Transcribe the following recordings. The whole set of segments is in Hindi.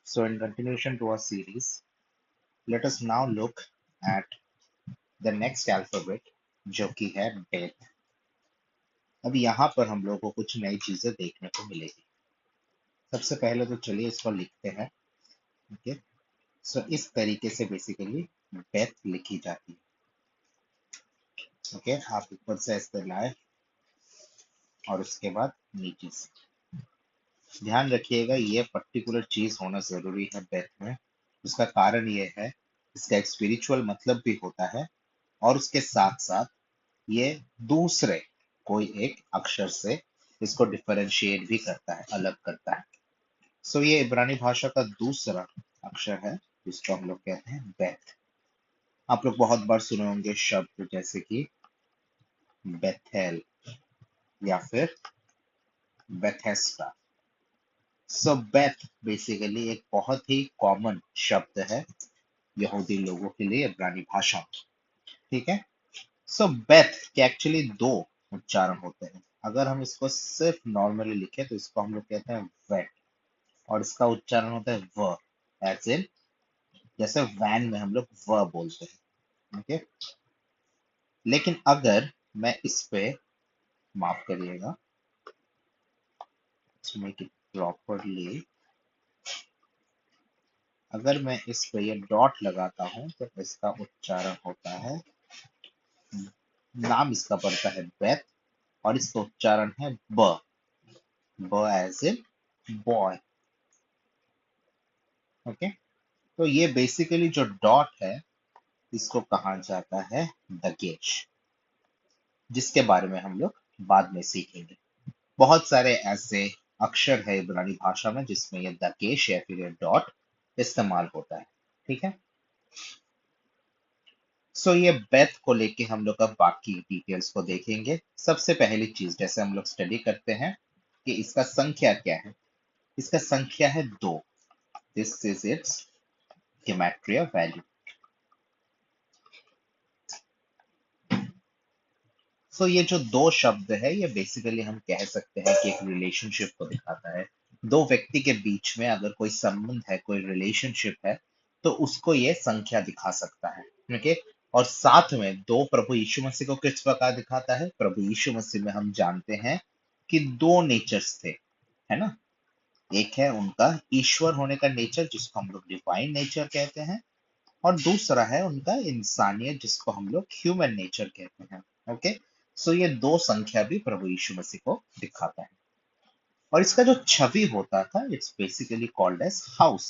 So in continuation to our series, let us now look at the next alphabet जो कि है बेथ। अब यहाँ पर हम लोगों को कुछ नई चीजें देखने को मिलेगी। सबसे पहले तो चलिए इसको लिखते हैं। ओके, सो इस तरीके से बेसिकली बेथ लिखी जाती है। ओके, आप ऊपर से ऐसे लाए और उसके बाद नीचे से। ध्यान रखिएगा ये पर्टिकुलर चीज होना जरूरी है बेथ में। उसका कारण ये है, इसका एक स्पिरिचुअल मतलब भी होता है और उसके साथ साथ ये दूसरे कोई एक अक्षर से इसको डिफरेंशिएट भी करता है, अलग करता है। सो ये इब्रानी भाषा का दूसरा अक्षर है जिसको हम लोग कहते हैं बेथ। आप लोग बहुत बार सुने होंगे शब्द जैसे कि बेथेल या फिर बेथेस्दा। सो बेथ बेसिकली एक बहुत ही कॉमन शब्द है यहूदी लोगों के लिए इब्रानी भाषा में। ठीक है। सो बेथ के एक्चुअली दो उच्चारण होते हैं। अगर हम इसको सिर्फ नॉर्मली लिखें तो इसको हम लोग कहते हैं वेट, और इसका उच्चारण होता है व, एज इन जैसे वैन में हम लोग व बोलते हैं। ओके, लेकिन अगर मैं इस पे, माफ करिएगा, मेक इट प्रॉपरली, अगर मैं इस पे ये डॉट लगाता हूं तो इसका उच्चारण होता है, नाम इसका पड़ता है बेथ, और इसका उच्चारण है ब, ब एज इन बॉय। ओके, तो ये बेसिकली जो डॉट है इसको कहा जाता है दगेश, जिसके बारे में हम लोग बाद में सीखेंगे। बहुत सारे ऐसे अक्षर है इब्रानी भाषा में जिसमें ये दगेश या फिर ये डॉट इस्तेमाल होता है। ठीक है। सो ये बेथ को लेके हम लोग अब बाकी डिटेल्स को देखेंगे। सबसे पहली चीज जैसे हम लोग स्टडी करते हैं कि इसका संख्या क्या है। इसका संख्या है 2। This is its gematria value. So ये जो दो शब्द है ये बेसिकली हम कह सकते हैं कि एक रिलेशनशिप को दिखाता है। दो व्यक्ति के बीच में अगर कोई संबंध है, कोई रिलेशनशिप है, तो उसको ये संख्या दिखा सकता है। ओके, और साथ में दो प्रभु यीशु मसीह को किस प्रकार दिखाता है। प्रभु यीशु मसीह में हम जानते हैं कि दो नेचर्स थे, है ना। एक है उनका ईश्वर होने का नेचर जिसको हम लोग डिवाइन नेचर कहते हैं, और दूसरा है उनका इंसानियत जिसको हम लोग ह्यूमन नेचर कहते हैं। ओके, सो ये दो संख्या भी प्रभु यीशु मसीह को दिखाता है। और इसका जो छवि होता था it's basically called as house.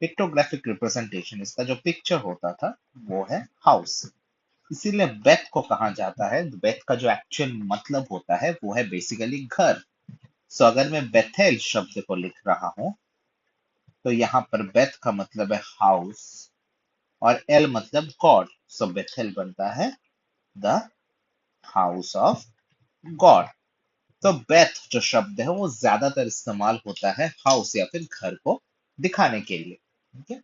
Pictographic representation, इसका जो पिक्चर होता था वो है हाउस। इसीलिए बेथ को कहा जाता है, बेथ का जो एक्चुअल मतलब होता है वो है बेसिकली घर। सो अगर मैं बेथेल शब्द को लिख रहा हूं तो यहाँ पर बेथ का मतलब है हाउस और एल मतलब गॉड। सो बेथेल बनता है द हाउस ऑफ गॉड। तो बेथ जो शब्द है वो ज्यादातर इस्तेमाल होता है हाउस या फिर घर को दिखाने के लिए। ठीक है।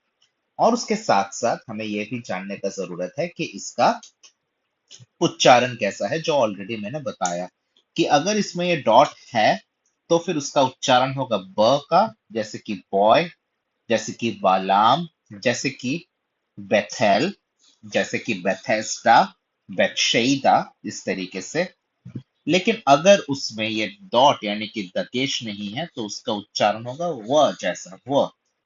और उसके साथ साथ हमें यह भी जानने का जरूरत है कि इसका उच्चारण कैसा है, जो ऑलरेडी मैंने बताया कि अगर इसमें ये डॉट है तो फिर उसका उच्चारण होगा ब का, जैसे कि बॉय, जैसे कि बालाम, जैसे कि बेथेल, जैसे कि बेथेस्दा, बेथशेदा, इस तरीके से। लेकिन अगर उसमें ये डॉट यानी कि दकेश नहीं है तो उसका उच्चारण होगा व जैसा,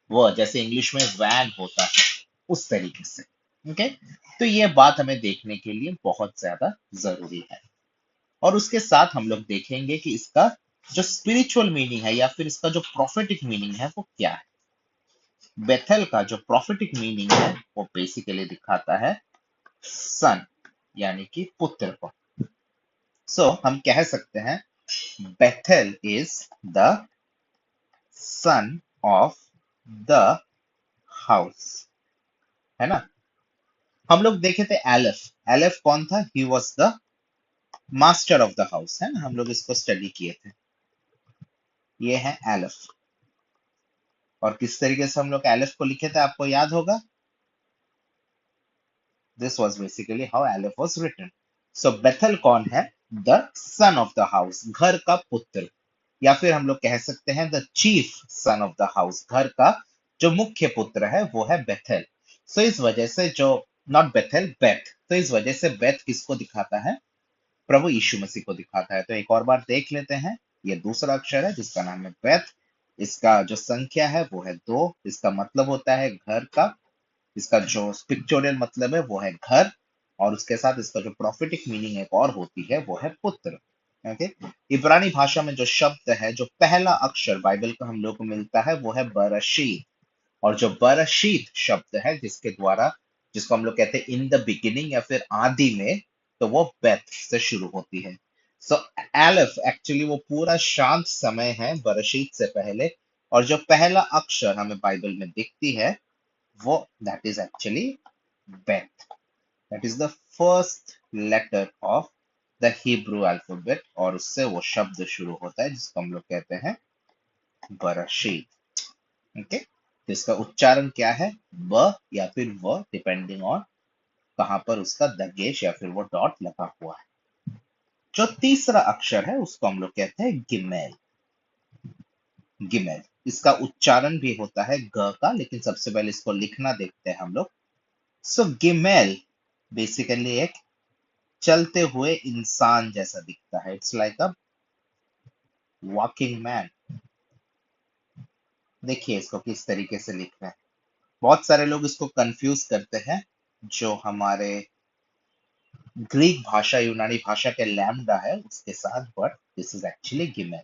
व जैसे इंग्लिश में वैन होता है उस तरीके से। ओके, तो ये बात हमें देखने के लिए बहुत ज्यादा जरूरी है। और उसके साथ हम लोग देखेंगे कि इसका जो स्पिरिचुअल मीनिंग है या फिर इसका जो प्रोफेटिक मीनिंग है वो क्या है। बेथेल का जो प्रोफेटिक मीनिंग है वो बेसिकली दिखाता है सन, यानी कि पुत्र को। सो हम कह सकते हैं Bethel is the son of the house, है ना। हम लोग देखे थे एलेफ। एलेफ कौन था? He was the master of the house, है ना। हम लोग इसको स्टडी किए थे। ये है एलेफ। और किस तरीके से हम लोग एलेफ को लिखे थे आपको याद होगा। This was basically how aleph was written. So Bethel कौन है? The son of the house, घर का पुत्र, या फिर हम लोग कह सकते हैं the chief sun of the house, घर का जो मुख्य पुत्र है वो है बेथेल। सो इस वजह से जो, नॉट बेथेल, बेथ, तो इस वजह से बेथ किसको दिखाता है? प्रभु यीशु मसीह को दिखाता है। तो एक और बार देख लेते हैं। ये दूसरा अक्षर है जिसका नाम है बेथ। इसका जो संख्या है वो है 2। इसका मतलब होता है घर का। इसका जो पिक्चोरियल मतलब है वो है घर। और उसके साथ इसका जो प्रोफेटिक मीनिंग एक और होती है वो है पुत्र। ओके। इब्रानी भाषा में जो शब्द है, जो पहला अक्षर बाइबल का हम लोग को मिलता है वो है बरशीत। और जो बरशीत शब्द है जिसके द्वारा, जिसको हम लोग कहते हैं इन द बिगिनिंग या फिर आदि में, तो वो बेथ से शुरू होती है। सो एलेफ एक्चुअली वो पूरा शांत समय है बरशीत से पहले। और जो पहला अक्षर हमें बाइबल में दिखती है वो, that is actually Beth. That is the first letter of the Hebrew alphabet, और उससे वो शब्द शुरू होता है जिसको हम लोग कहते हैं बरशीत। ओके। तो इसका उच्चारण क्या है? ब या फिर व, डिपेंडिंग ऑन कहां पर उसका दगेश या फिर वो डॉट लगा हुआ है। जो तीसरा अक्षर है उसको हम लोग कहते हैं गिमेल। गिमेल, इसका उच्चारण भी होता है ग का, लेकिन सबसे पहले इसको लिखना देखते हैं हम लोग। सो गिमेल बेसिकली एक चलते हुए इंसान जैसा दिखता है। It's like a walking man. देखिए इसको किस तरीके से लिखना है। बहुत सारे लोग इसको कंफ्यूज करते हैं, जो हमारे ग्रीक भाषा, यूनानी भाषा के लैम्डा है उसके साथ, बट दिस इज एक्चुअली गिमेल।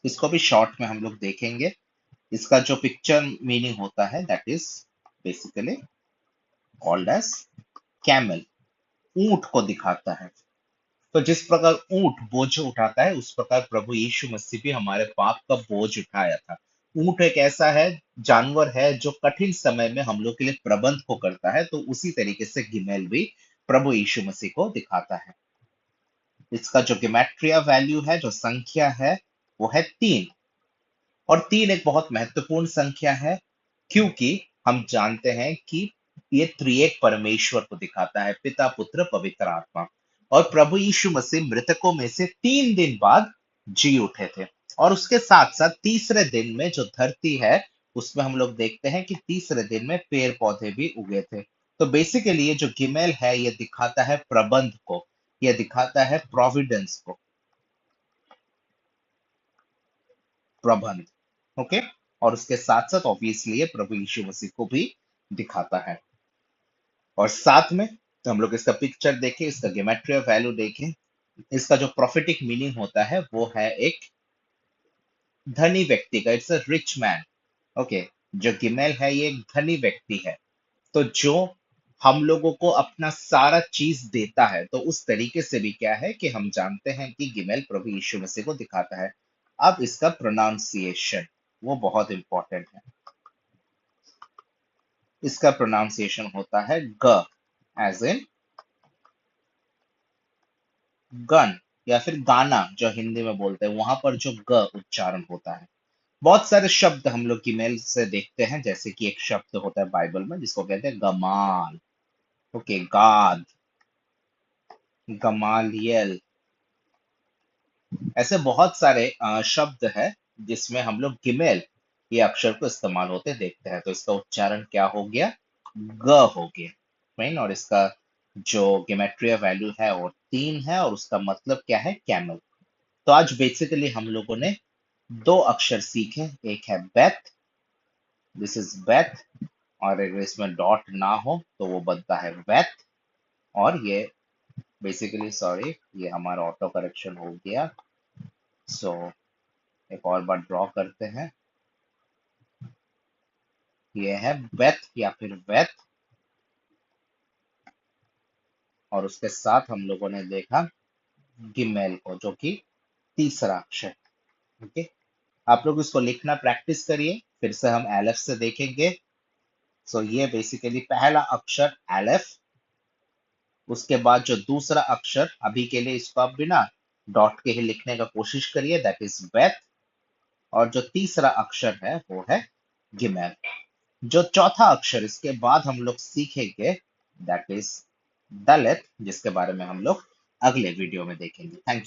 इसको भी शॉर्ट में हम लोग देखेंगे। इसका जो पिक्चर मीनिंग होता है that is basically called as camel. ऊंट को दिखाता है। तो जिस प्रकार ऊंट बोझ उठाता है, उस प्रकार प्रभु यीशु मसीह भी हमारे पाप का बोझ उठाया था। ऊंट एक ऐसा है, जानवर है, जो कठिन समय में हम लोग के लिए प्रबंध को करता है। तो उसी तरीके से गिमेल भी प्रभु यीशु मसीह को दिखाता है। इसका जो गेमेट्रिया वैल्यू है, जो संख्या है, वो है 3। और 3 एक बहुत महत्वपूर्ण संख्या है, क्योंकि हम जानते हैं कि ये त्रिएक परमेश्वर को दिखाता है, पिता, पुत्र, पवित्र आत्मा। और प्रभु यीशु मसीह मृतकों में से 3 दिन बाद जी उठे थे। और उसके साथ साथ तीसरे दिन में जो धरती है, उसमें हम लोग देखते हैं कि तीसरे दिन में पेड़ पौधे भी उगे थे। तो बेसिकली ये जो गिमेल है, ये दिखाता है प्रबंध को, ये दिखाता है प्रोविडेंस को, प्रबंध। ओके। और उसके साथ साथ ऑब्वियसली ये प्रभु यीशु मसीह को भी दिखाता है। और साथ में तो हम लोग इसका पिक्चर देखें, इसका गेमेट्रिया वैल्यू देखें। इसका जो प्रोफेटिक मीनिंग होता है वो है एक धनी व्यक्ति का। It's a rich man. Okay. जो गिमेल है ये एक धनी व्यक्ति है। तो जो हम लोगों को अपना सारा चीज देता है, तो उस तरीके से भी क्या है कि हम जानते हैं कि गिमेल प्रभु यीशु मसीह को दिखाता है। अब इसका प्रोनाउंसिएशन वो बहुत इंपॉर्टेंट है। इसका प्रोनाउंसिएशन होता है ग, एज इन गन, या फिर गाना जो हिंदी में बोलते हैं, वहां पर जो ग उच्चारण होता है। बहुत सारे शब्द हम लोग ईमेल से देखते हैं, जैसे कि एक शब्द होता है बाइबल में जिसको कहते हैं गमाल। ओके, गाद, गमालियल, ऐसे बहुत सारे शब्द है जिसमें हम लोग गिमेल ये अक्षर को इस्तेमाल होते देखते हैं। तो इसका उच्चारण क्या हो गया? ग हो गया। राइट। और इसका जो गेमेट्रिया वैल्यू है वो 3 है, और उसका मतलब क्या है? कैमल। तो आज बेसिकली हम लोगों ने 2 अक्षर सीखे। एक है बेथ, दिस इज बेथ। और अगर इसमें डॉट ना हो तो वो बनता है वेथ। और ये बेसिकली, सॉरी, ये हमारा ऑटो करेक्शन हो गया। सो एक और बार ड्रॉ करते हैं। ये है बेथ या फिर वेथ। और उसके साथ हम लोगों ने देखा गिमेल को, जो कि तीसरा अक्षर। ओके। आप लोग इसको लिखना प्रैक्टिस करिए। फिर से हम एलेफ से देखेंगे। सो ये बेसिकली पहला अक्षर एलेफ। उसके बाद जो दूसरा अक्षर, अभी के लिए इसको आप बिना डॉट के ही लिखने का कोशिश करिए, दैट इज बेथ। और जो तीसरा अक्षर है वो है गिमेल। जो चौथा अक्षर इसके बाद हम लोग सीखेंगे, दैट इज दलित, जिसके बारे में हम लोग अगले वीडियो में देखेंगे। थैंक